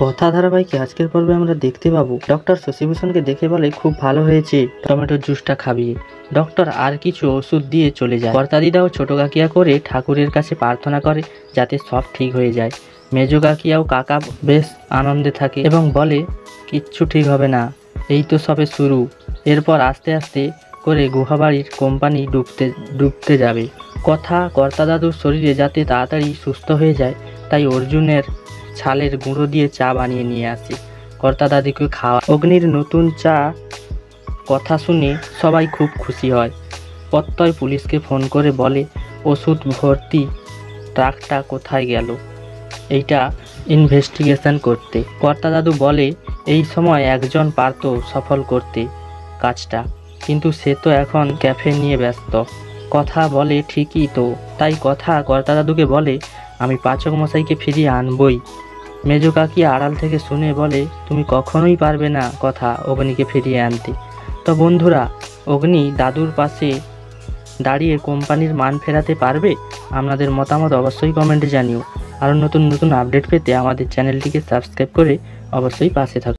কথা ধারাবাহিকে আজকের পর্বে আমরা দেখতে পাবো ডক্টর শশীভূষণকে দেখে বলে খুব ভালো হয়েছে টমেটোর জুসটা খাবি। ডক্টর আর কিছু ওষুধ দিয়ে চলে যায়। কর্তাদিদাও ছোট কাকিয়া করে ঠাকুরের কাছে প্রার্থনা করে যাতে সব ঠিক হয়ে যায়। মেজ কাকিয়া ও কাকা বেশ আনন্দে থাকে এবং বলে কিচ্ছু ঠিক হবে না, এই তো সবে শুরু। এরপর আস্তে আস্তে করে গুহাবাড়ির কোম্পানি ডুবতে যাবে। কথা কর্তা দাদুর শরীরে যাতে তাড়াতাড়ি সুস্থ হয়ে যায় তাই অর্জুনের ছালের গুঁড়ো দিয়ে চা বানিয়ে নিয়ে আসে কর্তা দাদিকে খাওয়া। অগ্নির নতুন চা কথা শুনে সবাই খুব খুশি হয়। প্রত্যয় পুলিশকে ফোন করে বলে ওষুধ ভর্তি ট্রাকটা কোথায় গেল, এইটা ইনভেস্টিগেশন করতে। কর্তা দাদু বলে এই সময় একজন পারত সফল করতে কাজটা, কিন্তু সে তো এখন ক্যাফে নিয়ে ব্যস্ত। কথা বলে ঠিকই তো, তাই কথা কর্তা দাদুকে বলে আমি পাচক মশাইকে ফিরিয়ে আনবই। মেজ কাকি আড়াল থেকে শুনে বলে তুমি কখনোই পারবে না কথা অগ্নিকে ফিরিয়ে আনতে। তো বন্ধুরা, অগ্নি দাদুর পাশে দাঁড়িয়ে কোম্পানির মান ফেরাতে পারবে? আপনাদের মতামত অবশ্যই কমেন্টে জানিও। আরও নতুন নতুন আপডেট পেতে আমাদের চ্যানেলটিকে সাবস্ক্রাইব করে অবশ্যই পাশে থাকুন।